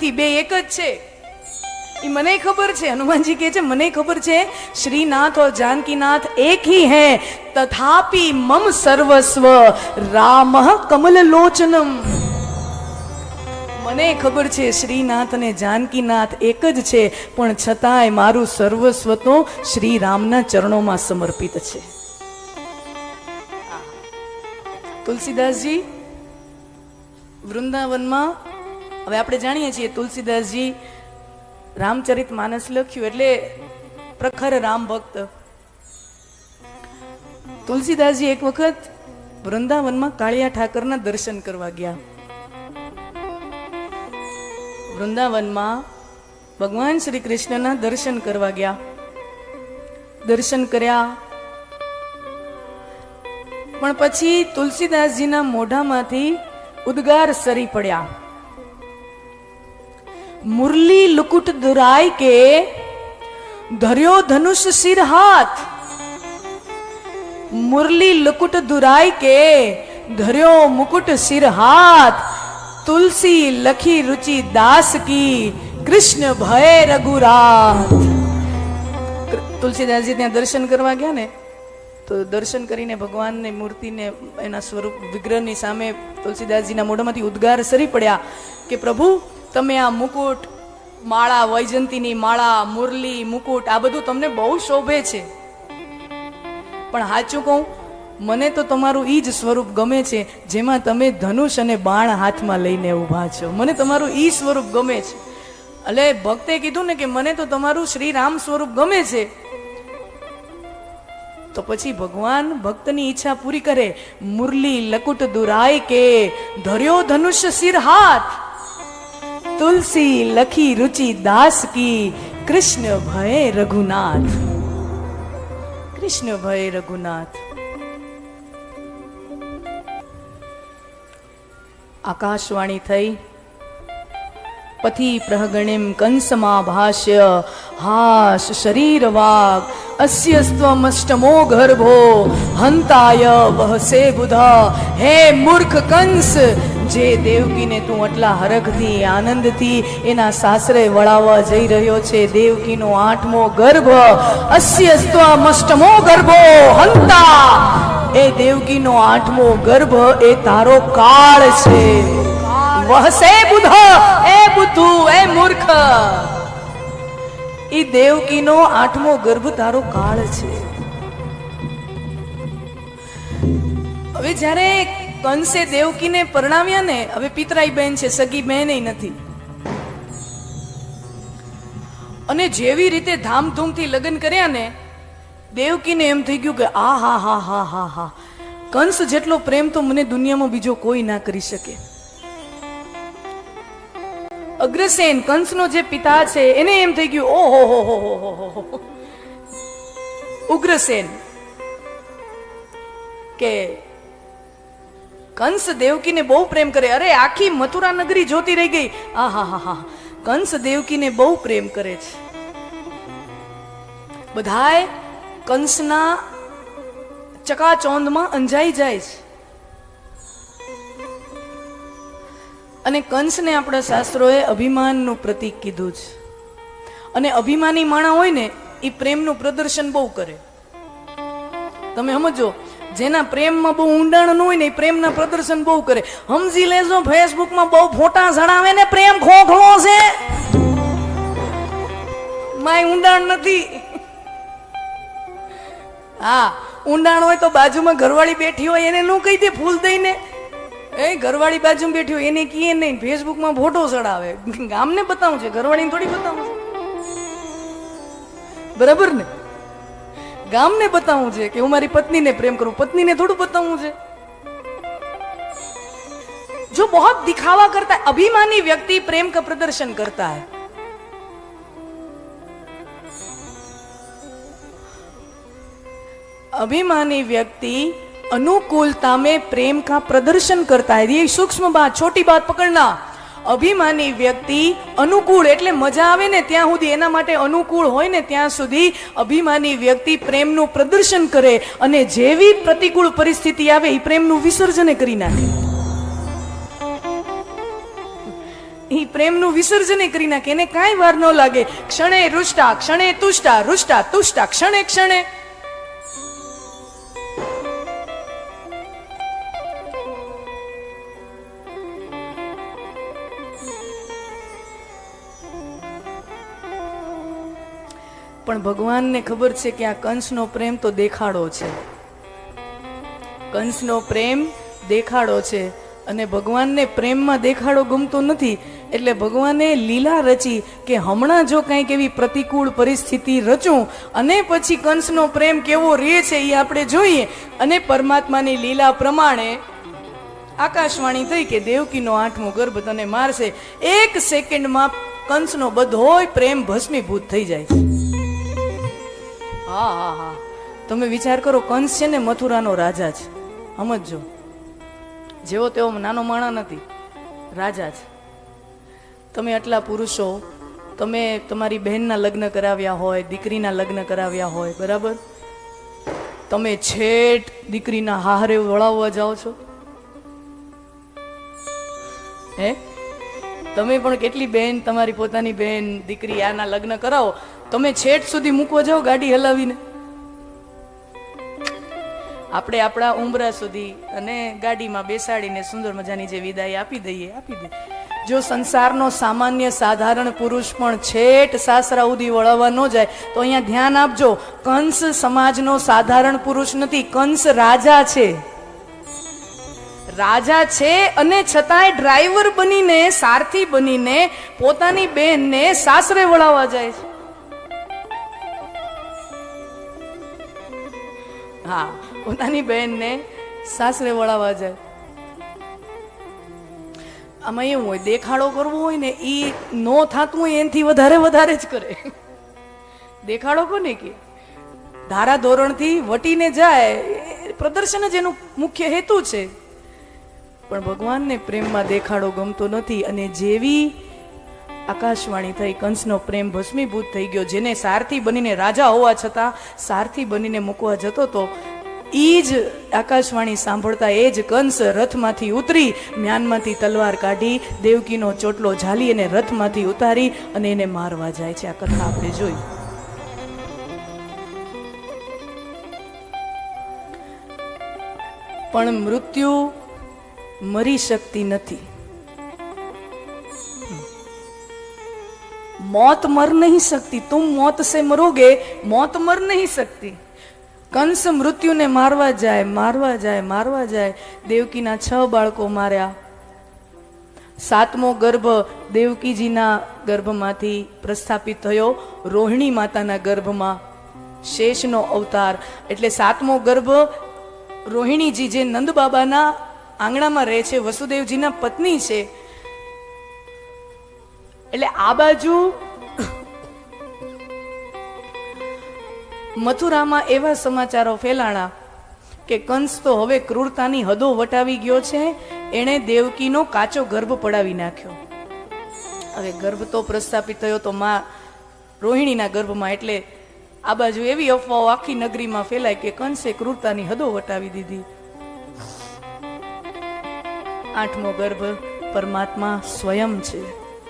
નથી, બે એક જ છે. એ મને ખબર છે. હનુમાનજી કહે છે મને ખબર છે શ્રીનાથ और जानकीनाथ एक ही है, तथापि मम सर्वस्व रामः कमल लोचनम. મને ખબર છે શ્રીનાથ અને જાનકીનાથ એક જ છે, પણ છતાંય મારું સર્વસ્વ તો શ્રી રામના ચરણોમાં સમર્પિત છે. તુલસીદાસજી વૃંદાવનમાં, હવે આપણે જાણીએ છીએ તુલસીદાસજી રામચરિત માનસ લખ્યું એટલે પ્રખર રામ ભક્ત. તુલસીદાસજી એક વખત વૃંદાવનમાં કાળિયા ઠાકરના દર્શન કરવા ગયા. વૃંદાવનમાં ભગવાન શ્રી કૃષ્ણના દર્શન કરવા ગયા. દર્શન કર્યા, પણ પછી તુલસીદાસજીના મોઢામાંથી ઉદ્ગાર સરી પડ્યા. મુરલી લુકુટ દુરાય કે ધર્યો ધનુષ સિર હાથ. મુરલી લુકુટ દુરાય કે ધર્યો મુકુટ સિર હાથ. તુલસી લખી रुचि दास की कृष्ण भय रघुरात. તુલસીદાસજી ત્યાં દર્શન કરવા ગયા ને, તો દર્શન કરીને ભગવાનની મૂર્તિને, એના સ્વરૂપ વિગ્રહની સામે તુલસીદાસજીના મોઢામાંથી ઉદ્ગાર સરી પડ્યા કે પ્રભુ, તમે આ મુકુટ, માળા, વૈજંતીની માળા, મુરલી, મુકુટ, આ બધું તમને બહુ શોભે છે, પણ સાચું કહું, મને તો તમારું ઈ જ સ્વરૂપ ગમે છે જેમાં તમે ધનુષ અને બાણ હાથમાં લઈને ઊભા છો. મને તમારું ઈ સ્વરૂપ ગમે છે. એટલે ભક્તે કીધું ને કે મને તો તમારું શ્રી રામ સ્વરૂપ ગમે છે. તો પછી ભગવાન ભક્તની ઈચ્છા પૂરી કરે. મુરલી લકુટ દુરાય કે ધર્યો ધનુષ સિર હાથ. તુલસી લખી रुचि दास की कृष्ण भय रघुनाथ. कृष्ण भय रघुनाथ. આકાશવાણી થઈ. પતિ પ્રહગણિમ કંસમા ભાષ્ય હાશ શરીર વાગ અસ્ય સ્ત્વમષ્ટમો ગર્ભો હંતાય વહસે બુધા. હે મૂર્ખ કંસ, જે દેવકીને તું આટલા હરખથી, આનંદથી એના સાસરે વળાવવા જઈ રહ્યો છે, દેવકીનો 8મો ગર્ભ, અસ્ય સ્ત્વમષ્ટમો ગર્ભો હંતા, એ દેવકીનો 8મો ગર્ભ એ તારો કાળ છે. વહસે બુધ, એ બુદ્ધુ, એ મૂર્ખ, એ દેવકીનો 8મો ગર્ભ તારો કાળ છે. હવે જ્યારે કંસે દેવકીને પરણાવ્યા ને, હવે પિતરાઈ બહેન છે, સગી બહેન નથી, અને જેવી રીતે ધામધૂમથી લગ્ન કર્યા ને, દેવકીને એમ થઈ ગયું કે આ હા હા હા હા હા, કંસ જેટલો પ્રેમ તો મને દુનિયામાં બીજો કોઈ ના કરી શકે. અગ્રસેન, કંસનો જે પિતા છે, એને એમ થઈ ગયું ઓહો હો હો હો હો. ઉગ્રસેન કે કંસ દેવકીને બહુ પ્રેમ કરે. અરે આખી મથુરા નગરી જોતી રહી ગઈ, આ હા હા હા, કંસ દેવકીને બહુ પ્રેમ કરે છે. બધાય કંસના ચકાચોંધમાં અંજાઈ જાય છે. અને કંસને આપણા શાસ્ત્રોએ અભિમાનનું પ્રતીક કીધું છે. અને અભિમાની માણસ હોય ને, એ પ્રેમનું પ્રદર્શન બહુ કરે. તમે સમજો, જેના પ્રેમમાં બહુ ઊંડાણ ન હોય ને, એ પ્રેમના પ્રદર્શન બહુ કરે. સમજી લેજો, ફેસબુકમાં બહુ ફોટા ચડાવે ને, પ્રેમ ખોખલો છે, માય ઊંડાણ નથી. હા, ઊંડાણ હોય તો બાજુમાં ઘરવાળી બેઠી હોય એને નું કહી દે ફૂલ દઈને, એ ઘરવાળી બાજુમાં બેઠી હોય એને કીએ નહીં, ફેસબુકમાં ફોટો ચડાવે. ગામને બતાવું છે, ઘરવાળીને થોડી બતાવું છે, બરાબર ને? ગામને બતાવું છે કે હું મારી પત્નીને પ્રેમ કરું, પત્નીને થોડું બતાવવું છે. जो बहुत दिखावा करता है, अभिमानी व्यक्ति प्रेम का प्रदर्शन करता है. अभिमानी व्यक्ति अनुकूलता में प्रेम का प्रदर्शन करता है. ये सूक्ष्म बात, छोटी बात पकड़ना. અભિમાની વ્યક્તિ અનુકૂળ એટલે મજા આવે ને ત્યાં સુધી, એના માટે અનુકૂળ હોય ને ત્યાં સુધી અભિમાની વ્યક્તિ પ્રેમનું પ્રદર્શન કરે, અને જેવી પ્રતિકૂળ પરિસ્થિતિ આવે એ પ્રેમનું વિસર્જન કરી નાખે. એ પ્રેમનું વિસર્જન કરી નાખે, એને કાંઈ વાર ન લાગે. ક્ષણે રૂષ્ટા, ક્ષણે તુષ્ટા, રૂષ્ટા તુષ્ટા, ક્ષણે ક્ષણે. પણ ભગવાનને ખબર છે કે આ કંસનો પ્રેમ તો દેખાડો છે, કંસનો પ્રેમ દેખાડો છે. અને ભગવાનને પ્રેમમાં દેખાડો ગમતો નથી, એટલે ભગવાને લીલા રચી કે હમણાં જો કંઈક એવી પ્રતિકૂળ પરિસ્થિતિ રચું અને પછી કંસનો પ્રેમ કેવો રહે છે એ આપણે જોઈએ. અને પરમાત્માની લીલા પ્રમાણે આકાશવાણી થઈ કે દેવકીનો 8મો ગર્ભ તને મારશે. 1 સેકન્ડમાં કંસનો બધોય પ્રેમ ભસ્મીભૂત થઈ જાય. હા હા હા, તમે વિચાર કરો, કંસ છે ને મથુરાનો રાજા છે, સમજો. જેવો તેવો નાનો માણા નથી, રાજા છે. તમે આટલા પુરુષો, તમે તમારી બહેનના લગ્ન કરાવ્યા હોય, દીકરીના લગ્ન કરાવ્યા હોય, બરાબર, તમે છેટ દીકરીના હારે વળાવવા જાઓ છો. હે, તમે પણ કેટલી બહેન, તમારી પોતાની બહેન દીકરી આના લગ્ન કરાવો, તમે છેટ સુધી મૂકવા જાઓ ગાડી હલાવીને. આપણે આપણા ઉંબરા સુધી અને ગાડીમાં બેસાડીને સુંદર મજાની જે વિદાય આપી દઈએ. જો સંસારનો સામાન્ય સાધારણ પુરુષ પણ છેટ સાસરા સુધી વળાવવા ન જાય તો અહીંયા ધ્યાન આપજો, કંસ સમાજનો સાધારણ પુરુષ નથી, કંસ રાજા છે. રાજા છે અને છતાંય ડ્રાઈવર બનીને, સારથી બનીને પોતાની બહેનને સાસરે વળાવવા જાય છે. હા, પોતાની બહેનને સાસરે વળાવવા જાય. આમાં એવું હોય, દેખાડો કરવો હોય ને એ નો થતું હોય એનાથી વધારે જ કરે. દેખાડો કોને કે ધારા ધોરણથી વટીને જાય, પ્રદર્શન જ એનું મુખ્ય હેતુ છે. પણ ભગવાનને પ્રેમમાં દેખાડો ગમતો નથી. અને જેવી આકાશવાણી થઈ, કંસનો પ્રેમ ભસ્મીભૂત થઈ ગયો. જેને સારથી બનીને, રાજા હોવા છતાં સારથી બનીને મૂકવા જતો તો, એ જ આકાશવાણી સાંભળતા એ જ કંસ રથમાંથી ઉતરી, મ્યાનમાંથી તલવાર કાઢી, દેવકીનો ચોટલો ઝાલી અને રથમાંથી ઉતારી અને એને મારવા જાય છે. આ કથા આપણે જોઈ. પણ મૃત્યુ મરી શકતી નથી. मौत मर नहीं सकती, तुम मौत से मरोगे, मौत मर नहीं सकती. कंस मृत्यु ने मारवा जाए. देवकीना 6 बाळको मार्या. 7मो गर्भ देवकीजीना गर्भमांथी प्रस्थापित थयो रोहिणी माताना गर्भमां. शेषनो अवतार એટલે 7મો ગર્ભ રોહિણીજી જે નંદ બાબાના આંગણામાં રહે છે, વસુદેવજીના પત્ની છે. એટલે આ બાજુ મથુરામાં એવા સમાચારો ફેલાણા કે કંસ તો હવે ક્રૂરતાની હદો વટાવી ગયો છે, એણે દેવકીનો કાચો ગર્ભ પડાવી નાખ્યો. હવે ગર્ભ તો પ્રસ્થાપિત થયો તો માં રોહિણીના ગર્ભમાં. એટલે આ બાજુ એવી અફવાઓ આખી નગરીમાં ફેલાય કે કંસે ક્રૂરતાની હદો વટાવી દીધી. 8મો ગર્ભ પરમાત્મા સ્વયં છે.